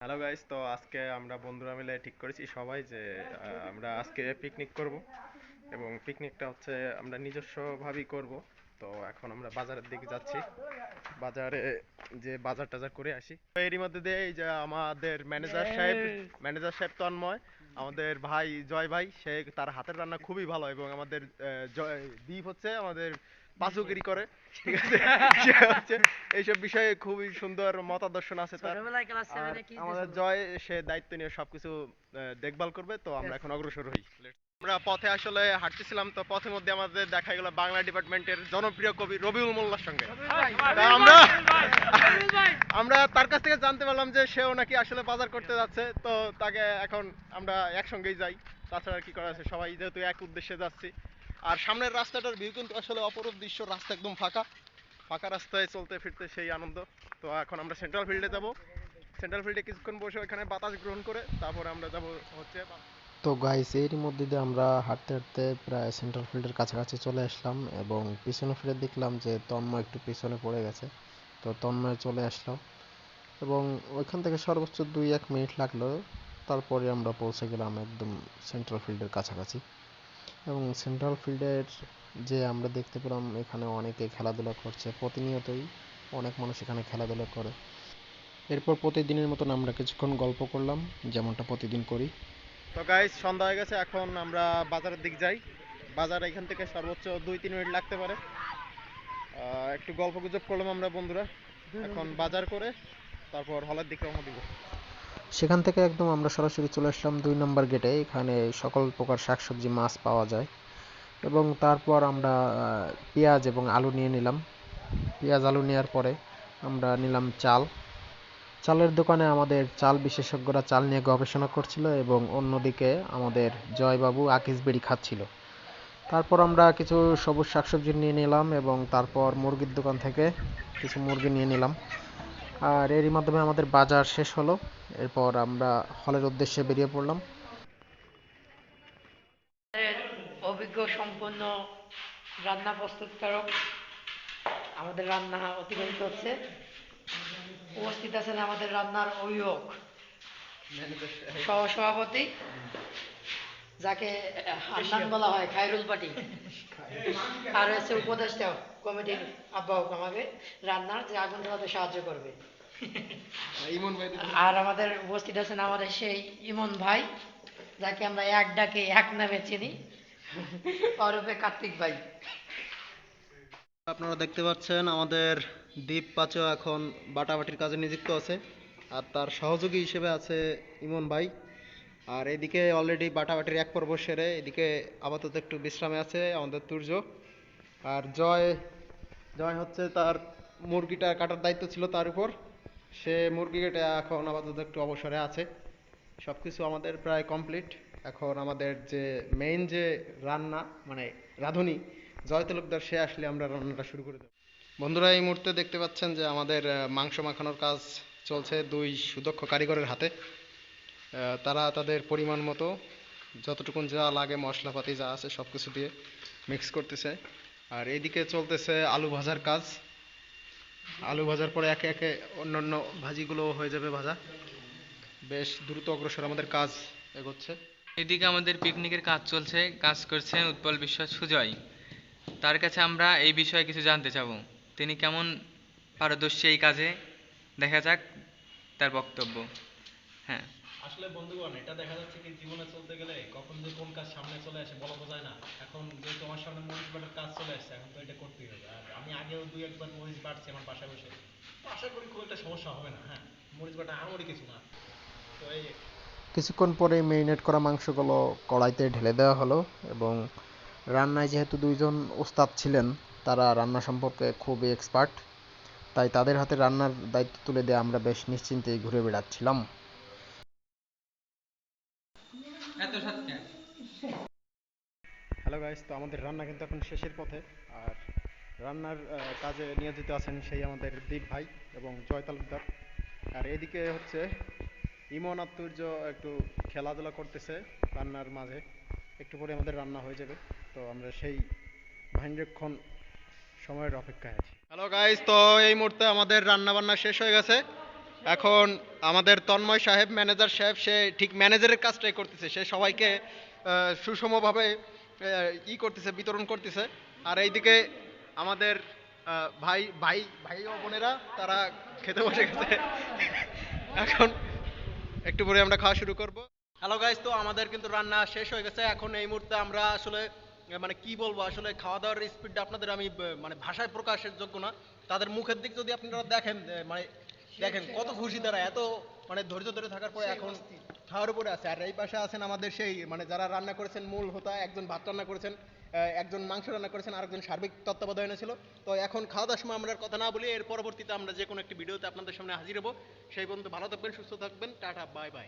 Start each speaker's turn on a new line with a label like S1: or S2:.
S1: Hello guys, তো আজকে আমরা বন্ধুরা মিলে ঠিক করেছি সবাই যে আমরা আজকে পিকনিক করব এবং পিকনিকটা হচ্ছে আমরা নিজস্বভাবেই করব। তো এখন আমরা বাজারের দিকে যাচ্ছি, বাজারে যে বাজার টাজার করে আসি। তো এরই মধ্যে দিয়ে এই যে আমাদের ম্যানেজার সাহেব তন্ময়, আমাদের ভাই জয় ভাই, সে তার হাতের রান্না খুবই ভালো এবং আমাদের দীপ হচ্ছে আমাদের পাচুগিরি করে, ঠিক আছে। সে হচ্ছে এইসব বিষয়ে খুবই সুন্দর মতাদর্শন আছে তার। আর আমাদের জয়, সে দায়িত্ব নিয়ে সবকিছু দেখভাল করবে। তো আমরা এখন অগ্রসর হই। আমরা পথে আসলে হাঁটতেছিলাম, তো পথের মধ্যে আমাদের দেখা গেল বাংলা ডিপার্টমেন্টের জনপ্রিয় কবি রবিউল মোল্লার সঙ্গে। তা আমরা আমরা তার কাছ থেকে জানতে পারলাম যে সেও নাকি আসলে বাজার করতে যাচ্ছে। তো তাকে এখন আমরা একসঙ্গেই যাই, তাছাড়া আর কি করা আছে, সবাই যেহেতু এক উদ্দেশ্যে যাচ্ছি। আর সামনের রাস্তাটার ভিউ কিন্তু আসলে অপরূপ দৃশ্য, রাস্তা একদম ফাঁকা, ফাঁকা রাস্তায় চলতে ফিরতে সেই আনন্দ। তো এখন আমরা সেন্ট্রাল ফিল্ডে যাব, সেন্ট্রাল ফিল্ডে কিছুক্ষণ বসে ওখানে বাতাস গ্রহণ করে তারপরে আমরা যাব হচ্ছে।
S2: তো গাইস এরই মধ্যে দিয়ে আমরা হাঁটতে হাঁটতে প্রায় সেন্ট্রাল ফিল্ডের কাছাকাছি চলে আসলাম এবং পিছনে ফিরে দেখলাম যে তন্ময় একটু পিছনে পড়ে গেছে। তো তন্ময় চলে আসলো এবং ওইখান থেকে সর্বোচ্চ 2-1 মিনিট লাগলো, তারপরে আমরা পৌঁছে গেলাম একদম সেন্ট্রাল ফিল্ডের কাছাকাছি। এবং সেন্ট্রাল ফিল্ডের যে আমরা দেখতে পেলাম এখানে অনেকে খেলাধুলা করছে, প্রতিনিয়তই অনেক মানুষ এখানে খেলাধুলা করে। এরপর প্রতিদিনের মতন আমরা কিছুক্ষণ গল্প করলাম, যেমনটা প্রতিদিন করি।
S1: তো গাইস, সন্ধ্যা হয়ে গেছে, এখন আমরা বাজারের দিক যাই। বাজার এখান থেকে সর্বোচ্চ 2-3 মিনিট লাগতে পারে। একটু গল্প গুজব করলাম আমরা বন্ধুরা, এখন বাজার করে তারপর হলের দিকে রওনা দিব।
S2: সেখান থেকে একদম আমরা সরাসরি চলে আসলাম 2 নম্বর গেটে। এখানে সকল প্রকার শাকসবজি মাছ পাওয়া যায় এবং তারপর আমরা পেঁয়াজ এবং আলু নিয়ে নিলাম। পেঁয়াজ আলু নেওয়ার পরে আমরা নিলাম চাল। চালের দোকানে আমাদের চাল বিশেষজ্ঞরা চাল নিয়ে গবেষণা করছিল এবং অন্যদিকে আমাদের জয়বাবু আকিস বিড়ি খাচ্ছিল। তারপর আমরা কিছু সবুজ শাকসবজি নিয়ে নিলাম এবং তারপর মুরগির দোকান থেকে কিছু মুরগি নিয়ে নিলাম। আর এরই মাধ্যমে আমাদের বাজার শেষ হলো। এরপর আমরা হলের উদ্দেশ্যে বেরিয়ে পড়লাম।
S3: অভিজ্ঞ সম্পন্ন রান্না প্রস্তুতকারক আমাদের রান্না অতিবাহিত হচ্ছে। উপস্থিত আছেন আমাদের রান্নার অভিভাবক সহসভাপতি, যাকে হান্নান বলা হয়, খায়রুল পাটি। আর হচ্ছে উপদেষ্টা কমিটির আহ্বায়ক আমাকে রান্নার, যে আগুন ধরাতে সাহায্য করবে। আর আমাদের উপস্থিত আছেন আমাদের সেই ইমন ভাই, যাকে আমরা এক ডাকে এক নামে চিনি, ওরফে কার্তিক ভাই।
S1: আপনারা দেখতে পাচ্ছেন আমাদের দীপ পাচো এখন বাটাবাটির কাজে নিযুক্ত আছে, আর তার সহযোগী হিসেবে আছে ইমন ভাই। আর এদিকে অলরেডি বাটাবাটির এক পর্ব সেরে এদিকে আপাতত একটু বিশ্রামে আছে আমাদের তুর্য। আর জয়, জয় হচ্ছে তার মুরগিটা কাটার দায়িত্ব ছিল তার উপর, সে মুরগি কেটে এখন আপাতত একটু অবসরে আছে। সব কিছু আমাদের প্রায় কমপ্লিট। এখন আমাদের যে মেইন যে রান্না, মানে রাঁধুনি জয় তালুকদার, সে আসলে আমরা রান্নাটা শুরু করে দেব। বন্ধুরা, এই মুহূর্তে দেখতে পাচ্ছেন যে আমাদের মাংস মাখানোর কাজ চলছে দুই সুদক্ষ কারিগরের হাতে। তারা তাদের পরিমাণ মতো যতটুকুন যা লাগে মশলাপাতি যা আছে সব কিছু দিয়ে মিক্স করতেছে। আর এইদিকে চলতেছে আলু ভাজার কাজ। আলু ভাজার পরে একে একে অন্যান্য ভাজিগুলো হয়ে যাবে ভাজা। বেশ দ্রুত অগ্রসর আমাদের কাজ এগোচ্ছে।
S4: এদিকে আমাদের পিকনিকের কাজ চলছে, কাজ করছেন উৎপল বিশ্বাস সুজয়। তার কাছে আমরা এই বিষয়ে কিছু জানতে চাবো, তিনি কেমন পারদর্শী এই কাজে। দেখা যাক তার বক্তব্য। হ্যাঁ,
S1: আসলে বন্ধুগণ, এটা দেখা যাচ্ছে কি, জীবনে চলতে গেলে কখন যে কোন কাজ সামনে চলে আসে বলা তো যায় না। এখন যে তোমার সামনে মরিচ বাটার কাজ চলে আসছে, এখন তো এটা করতেই হবে। আর আমি আগেও 2-1 বার মরিচ বাটছি আমার বাসায় বসে, তো আশা করি খুব একটা সমস্যা হবে না। হ্যাঁ, মরিচ বাটা আমারই কিছু না। তো এই
S2: কিছুক্ষণ পরে মেরিনেট করা মাংসগুলো কড়াইতে ঢেলে দেওয়া হলো এবং রান্নায় যেহেতু দুইজন ওস্তাদ ছিলেন, তারা রান্না সম্পর্কে খুবই এক্সপার্ট, তাই তাদের হাতে রান্নার দায়িত্ব তুলে দিয়ে আমরা বেশ নিশ্চিন্তেই ঘুরে বেড়াচ্ছিলাম।
S4: এত সাথে
S1: হ্যালো গাইস, তো আমাদের রান্না কিন্তু এখন শেষের পথে। আর রান্নার কাজে নিয়োজিত আছেন সেই আমাদের দীপ ভাই এবং জয় তালুকদার। আর এদিকে হচ্ছে ইমন আত্মুর্য একটু খেলাধুলা করতেছে রান্নার মাঝে। একটু পরে আমাদের রান্না হয়ে যাবে, তো আমরা সেই ভাইনরক্ষণ সময়ের অপেক্ষায় আছি। হ্যালো গাইস, তো এই মুহূর্তে আমাদের রান্না বান্না শেষ হয়ে গেছে। এখন আমাদের তন্ময় সাহেব, ম্যানেজার সাহেব, সে ঠিক ম্যানেজারের কাজটাই করতেছে, সে সবাইকে সুষমভাবে করতেছে, বিতরণ করতেছে। আর এইদিকে আমাদের ভাই ও বোনেরা তারা খেতে বসে গেছে। এখন একটু পরে আমরা খাওয়া শুরু করব। হ্যালো গাইস, তো আমাদের কিন্তু রান্না শেষ হয়ে গেছে। এখন এই মুহূর্তে আমরা আসলে মানে কি বলবো, আসলে খাওয়া দাওয়ার স্পিডটা আপনাদের আমি মানে ভাষায় প্রকাশের যোগ্য না। তাদের মুখের দিক যদি আপনারা দেখেন, মানে দেখেন কত খুশি তারা, এত মানে ধৈর্য ধরে থাকার পরে এখন খাওয়ার উপরে আছে। আর এই পাশে আছেন আমাদের সেই মানে যারা রান্না করেছেন মূল হোতা, একজন ভাত রান্না করেছেন, একজন মাংস রান্না করেছেন, আরেকজন সার্বিক তত্ত্বাবধানে ছিল। তো এখন খাওয়া দাওয়ার সময় আমরা আর কথা না বলি, এর পরবর্তীতে আমরা যে কোনো একটি ভিডিওতে আপনাদের সামনে হাজির হব। সেই পর্যন্ত ভালো থাকবেন, সুস্থ থাকবেন, টাটা, বাই বাই।